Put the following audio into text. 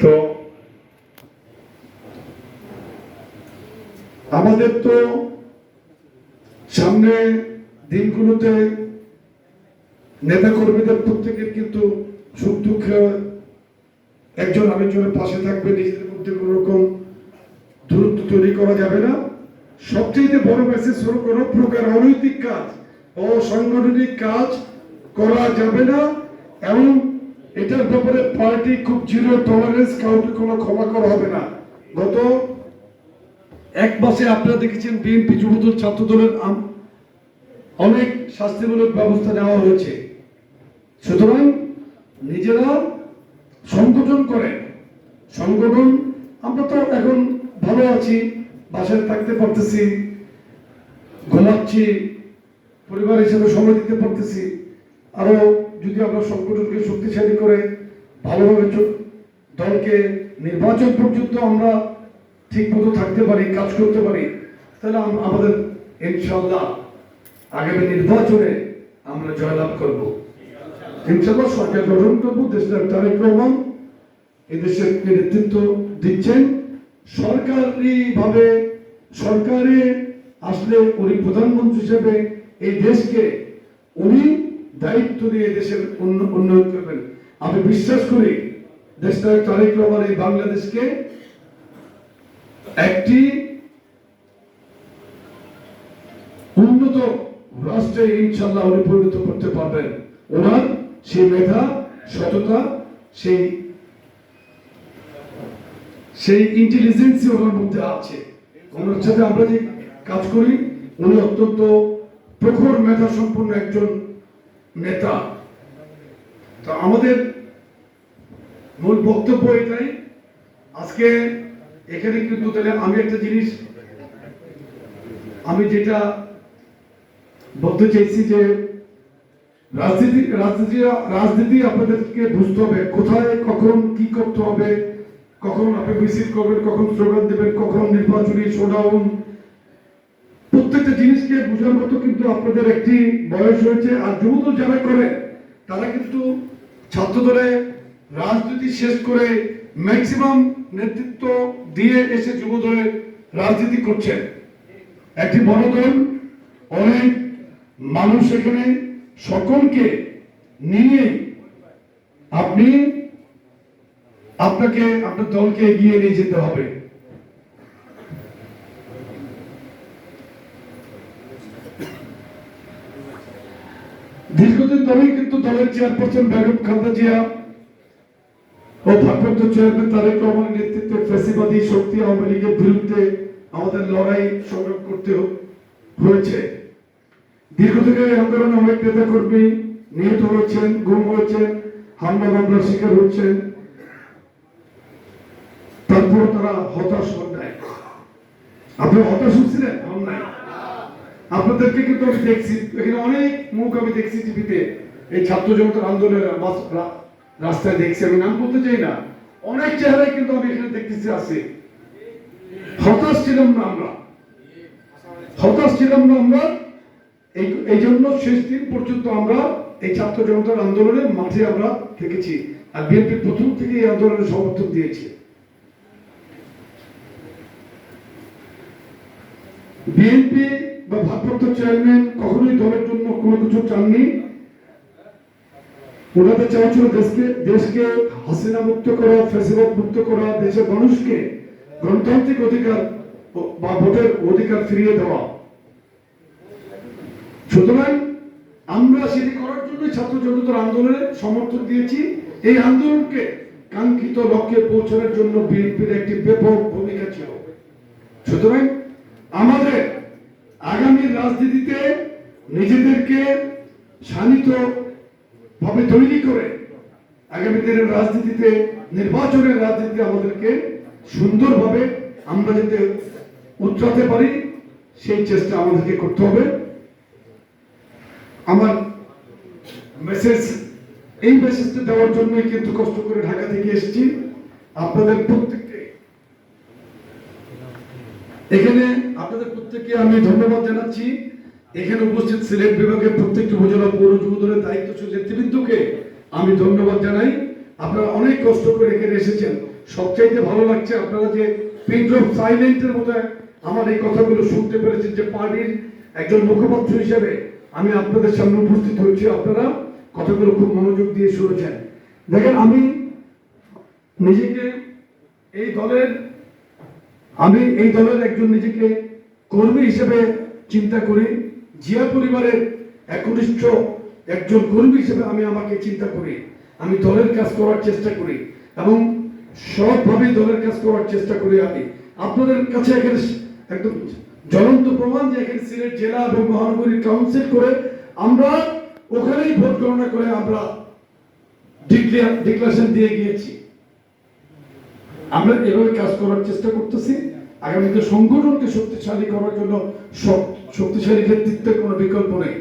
তো আমাদের তো সামনে দিনগুলোতে নেতা কর্মীদের প্রত্যেকের কিন্তু সুখ দুঃখে একজন আরেকজনের পাশে থাকবে, নিজেদের মধ্যে কোন রকম দূরত্ব তৈরি করা যাবে না। সবচেয়ে বড় মেসেজ হলো কোনো প্রকার অনৈতিক কাজ ও সাংগঠনিক কাজ করা যাবে না, এবং এটার ব্যাপারে পার্টি খুব জিরো টলারেন্স, কাউকে কোনো ক্ষমা করা হবে না। গত এক মাসে আপনারা দেখেছেন বিএনপি যুবদল ছাত্র দলের অনেক শাস্তিমূলক ব্যবস্থা নেওয়া হয়েছে। সুতরাং নিজেরা সংগঠন করে, সংগঠন আমরা তো এখন ভালো আছি, বাসায় থাকতে পারতেছি, ঘুমাচ্ছি, পরিবার হিসেবে সময় দিতে পারতেছি। আরো যদি আমরা সংগঠনকে শক্তিশালী করে ভালোভাবে দলকে নির্বাচন পর্যন্ত আমরা ঠিক মতো থাকতে পারি, কাজ করতে পারি, তাহলে আমাদের ইনশাআল্লাহ আগামী নির্বাচনে আমরা জয়লাভ করব। ইনশাআল্লাহ সরকার গঠন করবো। দেশের তারেক রহমান এদেশের নেতৃত্ব দিচ্ছেন। সরকারে আসলে উনি প্রধানমন্ত্রী হিসেবে এই দেশকে উনি দায়িত্ব নিয়ে দেশের উন্নয়ন করবেন। আমি বিশ্বাস করি দেশটার তারেক রহমান এই বাংলাদেশকে একটি উন্নত রাষ্ট্রে ইনশাআল্লাহ উনি পরিণত করতে পারবেন। ওনার সেই মেধা, সততা, সেই ইন্টেলিজেন্স ওনার মধ্যে আছে। ওনার সাথে আমরা যে কাজ করি, উনি অত্যন্ত প্রখর মেধা সম্পন্ন একজন নেতা। তো আমাদের মূল বক্তব্য এটাই। আজকে এখানে কিন্তু তাহলে আমি একটা জিনিস যেটা বলতে চাইছি যে রাজনীতি আপনাদেরকে বুঝতে হবে, কোথায় কখন কি করতে হবে, কখন আপনি মিছিল করবেন, কখন স্লোগান দেবেন, কখন নির্বাচনী শোডাউন, প্রত্যেকটা জিনিসকে বোঝার মতো কিন্তু আপনাদের একটি বয়স হয়েছে। আর যুবদল যারা করে তারা কিন্তু ছাত্র দলে রাজনীতি শেষ করে ম্যাক্সিমাম নেতৃত্ব দিয়ে এসে যুবদলে রাজনীতি করছেন। একটি বড় দল, অনেক মানুষ এখানে, সকলকে নিয়ে আপনাকে আপনার দলকে এগিয়ে নিয়ে যেতে হবে। দীর্ঘদিন ধরেই কিন্তু দলের চেয়ারপারসন বেগম খালেদা জিয়া ও ভারপ্রাপ্ত চেয়ারম্যান তারেক রহমানের নেতৃত্বে ফ্যাসিবাদী শক্তি আওয়ামী লীগের বিরুদ্ধে আমাদের লড়াই সংগ্রাম করতে হয়েছে। দীর্ঘদিনের আন্দোলনে অনেক নেতা কর্মী নিহত হয়েছেন, গুম হয়েছেন, হামলা মামলার শিকার হচ্ছেন। তারপর তারা হতাশ হন নাই। আপনি হতাশ হচ্ছিলেন? হন নাই। আপনাদেরকে কিন্তু আমি দেখছি, এখানে অনেক মুখ আমি দেখছি টিভিতে, এই ছাত্র জনতার আন্দোলনের রাস্তায় দেখছি, আমি নাম বলতে চাই না, অনেক চেহারায় কিন্তু আমি এখানে দেখতেছি আছে। হতাশ ছিলাম না আমরা, এই জন্য শেষ দিন পর্যন্ত আমরা এই ছাত্র জনতার আন্দোলনের মাঠে আমরা থেকেছি। আর বিএনপি প্রথম থেকে এই আন্দোলনের সমর্থন দিয়েছে। বিএনপি বা ভারপ্রাপ্ত চেয়ারম্যান কখনোই দলের জন্য কোনো কিছু চাননি। ওনাদের চাওয়া ছিল দেশকে হাসিনা মুক্ত করা, ফ্যাসিবাদ মুক্ত করা, দেশের মানুষকে গণতান্ত্রিক অধিকার বা ভোটের অধিকার ফিরিয়ে দেওয়া। সুতরাং আমরা সেটি করার জন্য ছাত্র জনতার আন্দোলনে সমর্থন দিয়েছি। এই আন্দোলনকে কাঙ্ক্ষিত লক্ষ্যে পৌঁছানোর জন্য বিএনপির একটি ব্যাপক ভূমিকা ছিল। সুতরাং আমাদের আগামী রাজনীতিতে নিজেদেরকে শানিত ভাবে তৈরি করে আগামী দিনের রাজনীতিতে, নির্বাচনের রাজনীতিতে আমাদেরকে সুন্দরভাবে আমরা যাতে উতরাতে পারি সেই চেষ্টা আমাদেরকে করতে হবে। আমার এই মেসেজটা দেওয়ার জন্যই কিন্তু কষ্ট করে ঢাকা থেকে এসেছি। আপনাদের প্রত্যেককে আমি ধন্যবাদ জানাচ্ছি। এখানে উপস্থিত সিলেট বিভাগের প্রত্যেকটি উপজেলা পৌর যুবদলের দায়িত্বশীল নেতৃবৃন্দকে আমি ধন্যবাদ জানাই। আপনারা অনেক কষ্ট করে এখানে এসেছেন। সবচাইতে ভালো লাগছে আপনারা যে পিন ড্রপ সাইলেন্টের মতো আমার এই কথাগুলো শুনতে পেরেছেন, যে পার্টির একজন মুখপাত্র হিসেবে আমি আপনাদের সামনে উপস্থিত হয়েছি, আপনারা কথাগুলো খুব মনোযোগ দিয়ে শুনেছেন। দেখেন, আমি নিজেকে এই দলের একজন নিজেকে কর্মী হিসেবে চিন্তা করি, জিয়া পরিবারের একনিষ্ঠ একজন কর্মী হিসেবে আমি আমাকে চিন্তা করি। আমি দলের কাজ করার চেষ্টা করি এবং সবভাবে দলের কাজ করার চেষ্টা করি। আমি আপনাদের কাছে এখানে একদম জ্বলন্ত প্রমাণ যে এখানে সিলেট জেলা এবং মহানগরীর কাউন্সিল করে আমরা ওখানেই ভোট গণনা করে আমরা ডিক্লারেশন দিয়ে গিয়েছি। আমরা এভাবে কাজ করার চেষ্টা করতেছি। আগামীতে সংগঠনকে শক্তিশালী করার জন্য শক্তিশালী নেতৃত্বের কোনো বিকল্প নেই।